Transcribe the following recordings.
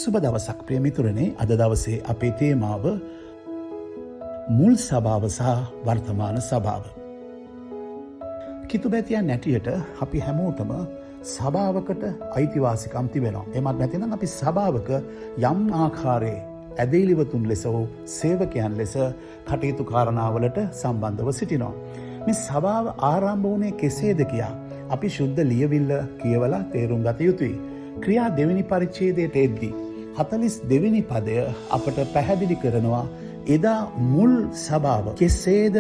සුබ දවසක් ප්‍රිය මිතුරනේ. අද දවසේ අපේ තේමාව මුල් සභාව සහ වර්තමාන සභාව. කිතුබැතියන් නැටියට අපි හැමෝටම සභාවකට අයිතිවාසිකම් තිබෙනවා. එමත් නැතිනම් අපි සභාවක යම් ආකාරයේ ඇදහිලිවතුන් ලෙස හෝ සේවකයන් ලෙස කටයුතු කාරණාවලට සම්බන්ධව සිටිනවා. මේ සභාව ආරම්භ වුණේ කෙසේද කියා අපි ශුද්ධ ලියවිල්ල කියවලා තේරුම් ගත යුතුයි. ක්‍රියා 2 වෙනි පරිච්ඡේදයට එද්දී 42 වෙනි පදය අපට පැහැදිලි කරනවා එදා මුල් සභාව කෙසේද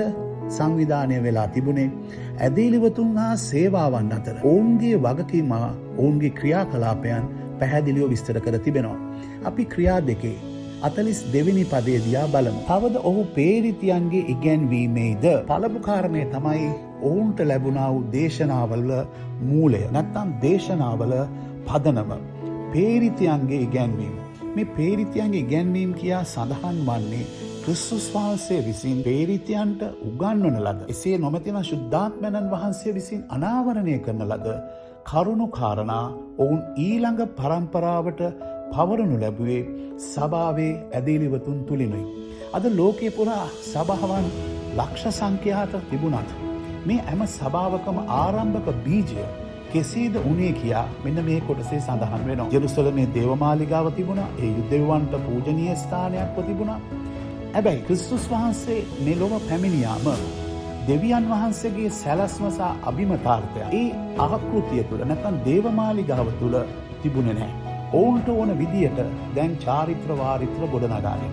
සංවිධානය වෙලා තිබුණේ. ඇදහිලිවතුන් හා සේවාවන් අතර ඔවුන්ගේ වගකීම ඔවුන්ගේ ක්‍රියාකලාපයන් පැහැදිලිව විස්තර කර තිබෙනවා. අපි ක්‍රියා 2 42 වෙනි පදය දිහා බලමු. තවද ඔහු පේරිතියන්ගේ ඉගැන්වීමේද පළමු කාරණය තමයි ඔවුන්ට ලැබුණා වූ දේශනාවල මූලය නැත්නම් දේශනාවල පදනම පේරිතියන්ගේ ඉගැන්වීම. මේ පේරිතියන්ගේ ඉගැන්වීම කියා සඳහන් වන්නේ ක්‍රිස්තුස් වහන්සේ විසින් පේරිතියන්ට උගන්වන ලද, එසේ නොමැතිනම් ශුද්ධාත්මයන් වහන්සේ විසින් අනාවරණය කරන ලද කරුණු කාරණා ඔවුන් ඊළඟ පරම්පරාවට පවරනු ලැබුවේ සභාවේ ඇදහිලිවතුන් තුලිනුයි. අද ලෝකයේ පුරා සභාවන් ලක්ෂ සංඛ්‍යාත තිබුණත් මේ හැම සභාවකම ආරම්භක බීජය කෙසේද උනේ කියා මෙන්න මේ කොටසේ සඳහන් වෙනවා. ජෙරුසලමේ දේවමාලිගාව තිබුණා. ඒ යුදෙව්වන්ට පූජනීය ස්ථානයක්ව තිබුණා. හැබැයි ක්‍රිස්තුස් වහන්සේ මේ ලොව පැමිණියාම දෙවියන් වහන්සේගේ සැලැස්ම සහ අභිමතාර්ථය ඒ ආකෘතිය තුළ නැත්නම් දේවමාලිගාව තුළ තිබුණේ නැහැ. ඔවුන්ට ඕන විදියට දැන් චාරිත්‍ර වාරිත්‍ර ගොඩනගාගෙන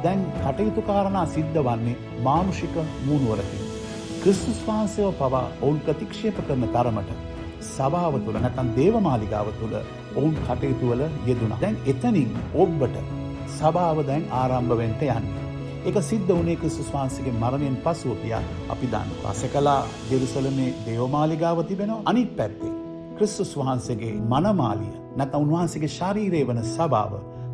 දැන් කටයුතු කාරණා සිද්ධ වන්නේ මානුෂික මූණුවරකින්. ක්‍රිස්තුස් වහන්සේව පවා ඔවුන් ප්‍රතික්ෂේප කරන තරමට සභාව තුළ නැත්නම් දේවමාලිගාව තුළ ඔවුන් කටයුතු වල යෙදුණා. දැන් එතනින් ඔබට සභාව දැන් ආරම්භ වෙන්න යන්නේ. ඒක සිද්ධ වුණේ ක්‍රිස්තුස් වහන්සේගේ මරණයෙන් පසුව කියා අපි දන්නවා. පසකලා ජෙරුසලමේ දේවමාලිගාව තිබෙනවා. අනිත් පැත්තේ ක්‍රිස්තුස් වහන්සේගේ මනමාලිය නැත්නම් උන්වහන්සේගේ ශරීරය වන සභාව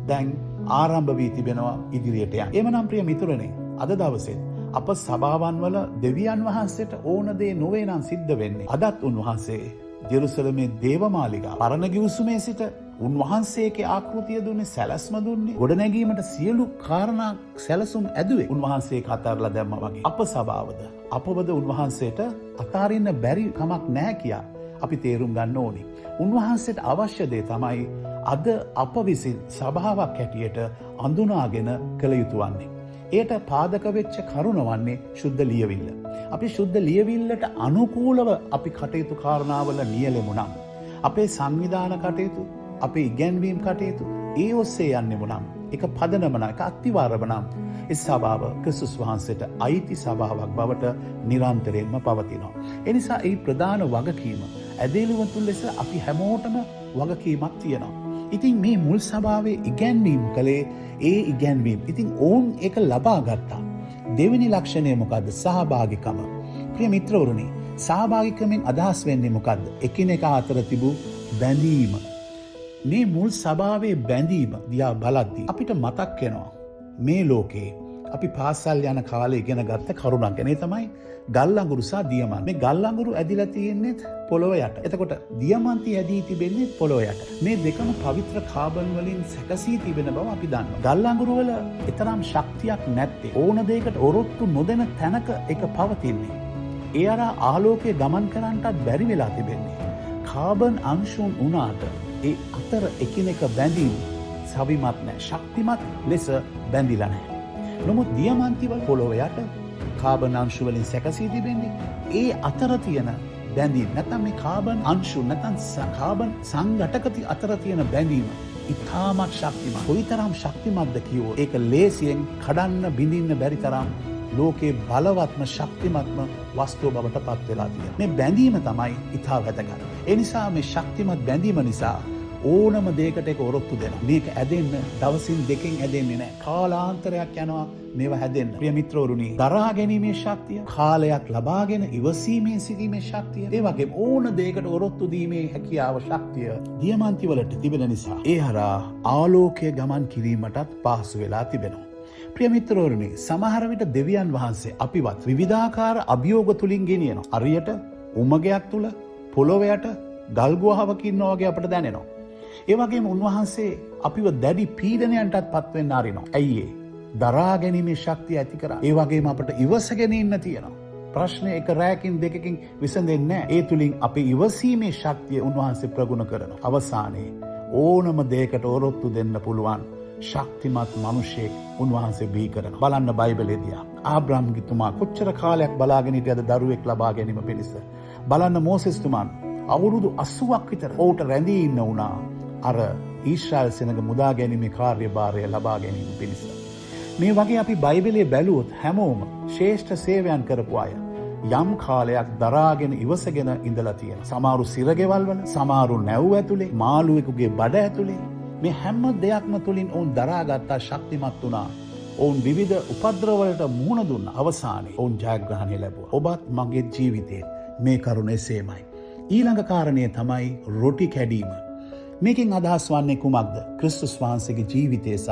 දැන් ආරම්භ වී තිබෙනවා ඉදිරියට යන්න. එමනම් ප්‍රිය මිතුරනේ, අද දවසේ අප සභාවන් වල දෙවියන් වහන්සේට ඕන දේ නොවේ නම් සිද්ධ වෙන්නේ. අදත් උන්වහන්සේ ජෙරුසලමේ දේවමාලිගාව පරණ ගිවිසුමේ සිට උන්වහන්සේගේ ආකෘතිය දුන්නේ, සැලැස්ම දුන්නේ, ගොඩනැගීමට සියලු කාරණා සැලසුම් ඇදුවේ උන්වහන්සේ කතරලා දැම්මා වගේ. අප සභාවද අපවද උන්වහන්සේට අතාරින්න බැරි කමක් නැහැ කියා අපි තේරුම් ගන්න ඕනේ. උන්වහන්සේට අවශ්‍ය දේ තමයි අද අප විසින් සභාවක් හැටියට අඳුනාගෙන කළ යුතු වන්නේ. ඒට පාදක වෙච්ච කරුණ වන්නේ ශුද්ධ ලියවිල්ල. අපි ශුද්ධ ලියවිල්ලට අනුකූලව අපි කටයුතු කාරණාවල නියැලෙමු නම්, අපේ සංවිධාන කටයුතු, අපේ ඉගැන්වීම් කටයුතු ඒ ඔස්සේ යන්නෙමු නම්, එක පදනම නම්, එක අත්තිවාරම නම්, ඒ සභාව ක්‍රිස්තුස් වහන්සේට අයිති සභාවක් බවට නිරන්තරයෙන්ම පවතිනවා. ඒ නිසා ඒ ප්‍රධාන වගකීම ඇදහිලිවතුන් ලෙස අපි හැමෝටම වගකීමක් තියෙනවා. ඉතින් මේ මුල් සභාවේ ඉගැන්වීම් කළේ ඒ ඉගැන්වීම්. ඉතින් ඔවුන් ඒක ලබා ගත්තා. දෙවෙනි ලක්ෂණය මොකද්ද? සහභාගිකම. ප්‍රිය මිත්‍රවරුනි, සහභාගිකමෙන් අදහස් වෙන්නේ මොකද්ද? එකිනෙකා අතර තිබූ බැඳීම. මේ මුල් සභාවේ බැඳීම දිහා බලද්දී අපිට මතක් වෙනවා මේ ලෝකේ අපි පාසල් යන කාලේ ඉගෙන ගත්ත කරුණක් ගැන. ඒ තමයි ගල් අඟුරු සහ දියමන්ති. මේ ගල් අඟුරු ඇදිලා තියෙන්නේ පොළොව යට. එතකොට දියමන්ති ඇදී තිබෙන්නේ පොළොව යට. මේ දෙකම පවිත්‍ර කාබන් වලින් සැකසී තිබෙන බව අපි දන්නවා. ගල් අඟුරු වල ඊතරම් ශක්තියක් නැත්තේ. ඕන දෙයකට ඔරොත්තු නොදෙන තැනක ඒක පවතින්නේ. ඒ අර ආලෝකයේ ගමන් කරන්නටත් බැරි වෙලා තිබෙන්නේ. කාබන් අංශුන් උනාට ඒ අතර එකිනෙක බැඳීම සවිමත් නැහැ. ශක්තිමත් ලෙස බැඳිලා නැහැ. නමුත් දියමන්ති වල පොළොව යට කාබන් අංශු වලින් සැකසී තිබෙන්නේ. ඒ අතර තියෙන බැඳීම නැත්නම් මේ කාබන් අංශු නැත්නම් කාබන් සංඝටක අතර තියෙන බැඳීම ඉතාමත් ශක්තිමත්. කොයිතරම් ශක්තිමත්ද කියවෝ ඒක ලේසියෙන් කඩන්න බිඳින්න බැරි තරම් ලෝකේ බලවත්ම ශක්තිමත්ම වස්තුව බවට පත් වෙලා තියෙනවා. මේ බැඳීම තමයි ඉතා වැදගත්. ඒ නිසා මේ ශක්තිමත් බැඳීම නිසා ඕනම දෙයකට ඒක ඔරොත්තු දෙනවා. මේක ඇදෙන්න දවසින් දෙකෙන් ඇදෙන්නේ නැහැ. කාලාන්තරයක් යනවා මේවා හැදෙන්න. ප්‍රිය මිත්‍රවරුනි, දරා ගැනීමේ ශක්තිය, කාලයක් ලබාගෙන ඉවසීමේ සිටීමේ ශක්තිය, ඒ වගේම ඕන දෙයකට ඔරොත්තු දීමේ හැකියාව ශක්තිය දියමන්ති වලට තිබෙන නිසා ඒ හරහා ආලෝකය ගමන් කිරීමටත් පහසු වෙලා තිබෙනවා. ප්‍රිය මිත්‍රවරුනි, සමහර විට දෙවියන් වහන්සේ අපිවත් විවිධාකාර අභියෝග තුලින් ගෙනියනවා. හරියට උමගයක් තුල පොළොව යට ගල් ගුහාවක ඉන්නා වගේ අපට දැනෙනවා. ඒ වගේම උන්වහන්සේ අපිව දැඩි පීඩනයන්ටත් පත්වෙන්න අරිනවා. ඇයි ඒ? දරා ගැනීමේ ශක්තිය ඇති කරා. ඒ වගේම අපට ඉවසගෙන ඉන්න තියෙනවා. ප්‍රශ්නය එක රැයකින් දෙකකින් විසඳෙන්නේ නැහැ. ඒ තුලින් අපේ ඉවසීමේ ශක්තිය උන්වහන්සේ ප්‍රගුණ කරනවා. අවසානයේ ඕනම දෙයකට ඔරොත්තු දෙන්න පුළුවන් ශක්තිමත් මිනිසෙක් උන්වහන්සේ බිහි කරනවා. බලන්න බයිබලයේදී ආබ්‍රාම්ගිතුමා කොච්චර කාලයක් බලාගෙන හිටියද දරුවෙක් ලබා ගැනීම පිණිස. බලන්න මෝසෙස්තුමාන් අවුරුදු 80ක් විතර ඔහුට රැඳී ඉන්න වුණා අර ඊශ්‍රායල් සෙනඟ මුදා ගැනීමේ කාර්යභාරය ලබා ගැනීම පිණිස. මේ වගේ අපි බයිබලයේ බැලුවොත් හැමෝම ශ්‍රේෂ්ඨ සේවයන් කරපු අය යම් කාලයක් දරාගෙන ඉවසගෙන ඉඳලා තියෙනවා. සමහරු සිරගෙවල් වල, සමහරු නැව් ඇතුලේ, මාළුවෙකුගේ බඩ ඇතුලේ මේ හැම දෙයක්ම තුලින් ඔවුන් දරාගත්තා, ශක්තිමත් වුණා. ඔවුන් විවිධ උපද්‍රවවලට මුහුණ දුන්නා. අවසානයේ ඔවුන් ජයග්‍රහණය ලැබුවා. ඔබත් මගේ ජීවිතේ මේ කරුණ එසේමයි. ඊළඟ කාරණය තමයි රොටි කැඩීම. මේකෙන් අදහස් වන්නේ කුමක්ද? ක්‍රිස්තුස් වහන්සේගේ ජීවිතය සහ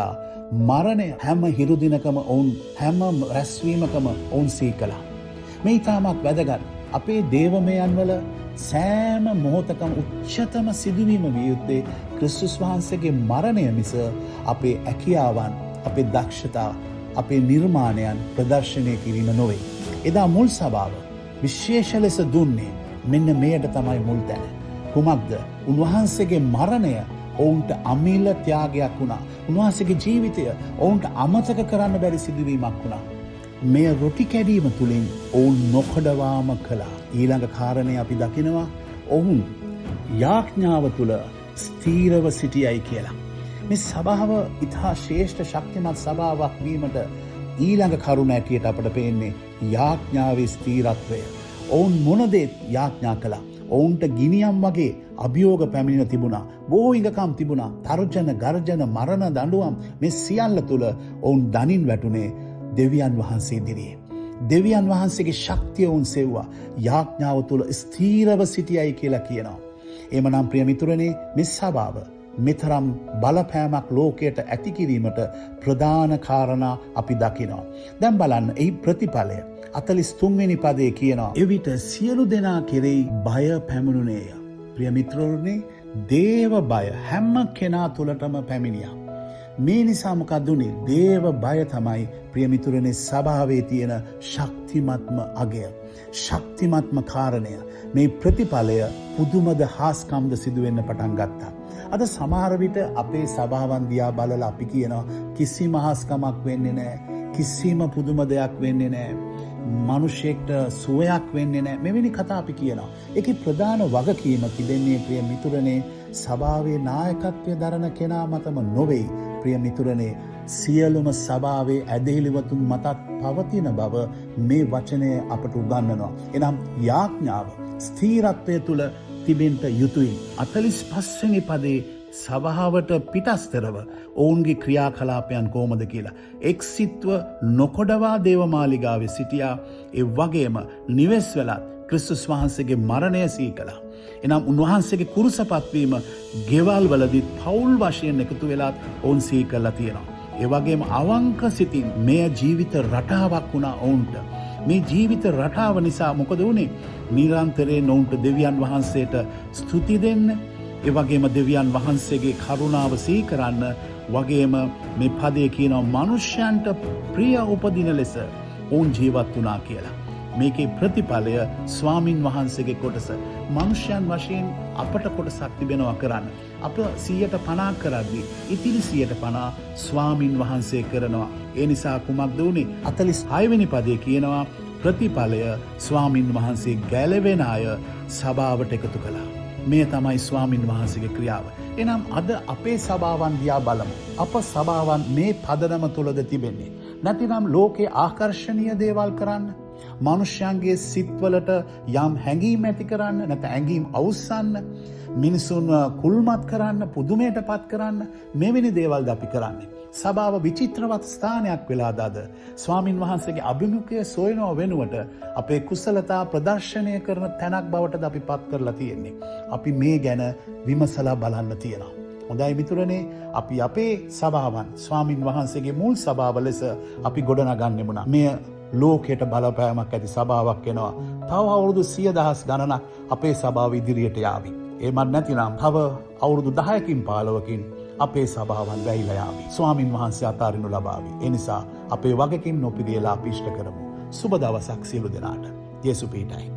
මරණය හැම හිරුදිනකම ඔවුන් හැම රැස්වීමකම ඔවුන් සීකලා. මේ ඉතාමත් වැදගත්. අපේ දේවමයන් වල සෑම මොහොතකම උච්චතම සිදුවීම විය යුත්තේ ක්‍රිස්තුස් වහන්සේගේ මරණය මිස අපේ හැකියාවන්, අපේ දක්ෂතා, අපේ නිර්මාණයන් ප්‍රදර්ශනය කිරීම නොවේ. එදා මුල් සභාව විශේෂ ලෙස දුන්නේ මෙන්න මෙයට තමයි මුල් තැන. කුමක්ද? උන්වහන්සේගේ මරණය ඔවුන්ට අමිල ත්‍යාගයක් වුණා. උන්වහන්සේගේ ජීවිතය ඔවුන්ට අමතක කරන්න බැරි සිදුවීමක් වුණා. මේ රොටි කැඩීම තුළින් ඔවුන් නොකඩවාම කළා. ඊළඟ කාරණය අපි දකිනවා ඔවුන් යාඥාව තුළ ස්ථීරව සිටියයි කියලා. මේ සභාව ඉතා ශ්‍රේෂ්ඨ ශක්තිමත් සභාවක් වීමට ඊළඟ කරුණ ඇටියට අපට පේන්නේ යාඥාවේ ස්ථීරත්වය. ඔවුන් මොනදේත් යාඥා කළා. ඔවුන්ට ගිනියම් වගේ අභියෝග පැමිණෙන තිබුණා. බොහෝ ඉඟකම් තිබුණා. තර්ජන, ගර්ජන, මරණ දඬුවම් මේ සියල්ල තුළ ඔවුන් දනින් වැටුනේ දෙවියන් වහන්සේ ඉදිරියේ. දෙවියන් වහන්සේගේ ශක්තිය ඔවුන් සෙව්වා. යාඥාව තුළ ස්ථීරව සිටියයි කියලා කියනවා. එමනම් ප්‍රිය මිතුරනේ, මේ සභාව මෙතරම් බලපෑමක් ලෝකයට ඇති කිරීමට ප්‍රධාන කාරණා අපි දකිනවා. දැන් බලන්න එහි ප්‍රතිඵලය 43 වෙනි පදයේ කියනවා, එවිට සියලු දෙනා කෙරෙහි බය පැමුණුනේය. ප්‍රිය මිත්‍රවරුනි, දේව බය හැම කෙනා තුළටම පැමිණියා. මේ නිසා මොකක්ද උනේ? දේව බය තමයි ප්‍රිය මිතුරනේ සභාවේ තියෙන ශක්තිමත්ම අගය, ශක්තිමත්ම කාරණය. මේ ප්‍රතිඵලය පුදුමද හාස්කම්ද සිදුවෙන්න පටන් ගත්තා. අද සමහර විට අපේ සභාවන් දිහා බලලා අපි කියනවා කිසිම හාස්කමක් වෙන්නේ නැහැ, කිසිම පුදුම දෙයක් වෙන්නේ නැහැ, මිනිසෙක්ට සුවයක් වෙන්නේ නැහැ. මෙවැනි කතා අපි කියනවා. ඒකේ ප්‍රධාන වගකීම තිබෙන්නේ ප්‍රිය මිතුරනේ සභාවේ නායකත්වය දරන කෙනා මතම නොවේ. ප්‍රිය මිතුරනේ, සියලුම සභාවේ ඇදහිලිවතුන් මතත් පවතින බව මේ වචනය අපට උගන්වනවා. එනම් යාඥාව ස්ථීරත්වය තුළ තිබෙන්න යුතුයි. 45 වෙනි පදේ සභාවට පිටස්තරව ඔවුන්ගේ ක්‍රියාකලාපයන් කොහොමද කියලා. එක්සිත්ව නොකොඩවා දේවමාලිගාවේ සිටියා. ඒ වගේම නිවෙස් වෙලා ක්‍රිස්තුස් වහන්සේගේ මරණය සිහි කළා. එනම් උන්වහන්සේගේ කුරුසපත්වීම ගෙවල් වලදී පවුල් වශයෙන් එකතු වෙලා ඔවුන් සිහි කළා තියෙනවා. ඒ වගේම අවංක සිතින් මේ ජීවිත රටාවක් වුණා ඔවුන්ට. මේ ජීවිත රටාව නිසා මොකද වුනේ? නිරන්තරයෙන් ඔවුන්ට දෙවියන් වහන්සේට ස්තුති දෙන්න, ඒ වගේම දෙවියන් වහන්සේගේ කරුණාව සිහි කරන්න, වගේම මේ පදයේ කියනවා මනුෂ්‍යයන්ට ප්‍රිය උපදින ලෙස ඔවුන් ජීවත් වුණා කියලා. මේකේ ප්‍රතිඵලය ස්වාමින් වහන්සේගේ කොටස. මනුෂ්‍යයන් වශයෙන් අපට කොටසක් තිබෙනවා කරන්න. අප 150 කරද්දී ඉතිරි 150 ස්වාමින් වහන්සේ කරනවා. ඒ නිසා කුමක්ද වුනේ? 46 වෙනි පදයේ කියනවා ප්‍රතිඵලය ස්වාමින් වහන්සේ ගැලවෙන අය සභාවට එකතු කළා. මේ තමයි ස්වාමින් වහන්සේගේ ක්‍රියාව. එනම් අද අපේ සභාවන් දිහා බලමු. අප සභාවන් මේ පදනම තුළද තිබෙන්නේ? නැතිනම් ලෝකේ ආකර්ශනීය දේවල් කරන්න, මනුෂ්‍යයන්ගේ සිත්වලට යම් හැඟීම් ඇති කරන්න, නැත්නම් ඇඟීම් අවුස්සන්න, මිනිසුන් කුල්මත් කරන්න, පුදුමයට පත් කරන්න, මෙවැනි දේවල්ද අපි කරන්නේ. සභාව විචිත්‍රවත් ස්ථානයක් වෙලාද අද? ස්වාමින් වහන්සේගේ අභිමුඛය සොයනව වෙනුවට අපේ කුසලතා ප්‍රදර්ශනය කරන තැනක් බවටද අපි පත් කරලා තියෙන්නේ. අපි මේ ගැන විමසලා බලන්න තියෙනවා. හොඳයි මිතුරනේ, අපි අපේ සභාවන් ස්වාමින් වහන්සේගේ මුල් සභාව ලෙස අපි ගොඩනගන්නෙමු නම් මෙය ලෝකයට බලපෑමක් ඇති සභාවක් වෙනවා. තව අවුරුදු 100,000 ගණනක් අපේ සභාව ඉදිරියට යාවි. ඒමත් නැතිනම් තව අවුරුදු 10කින් 15කින් අපේ සභාවන් වැහිලා යාවි. ස්වාමින් වහන්සේ අතාරිනු ලබාවි. ඒ නිසා අපේ වගකීම් නොපිරියලා අපි ඉෂ්ට කරමු. සුබ දවසක් සියලු දෙනාට. යේසු පීඨයි.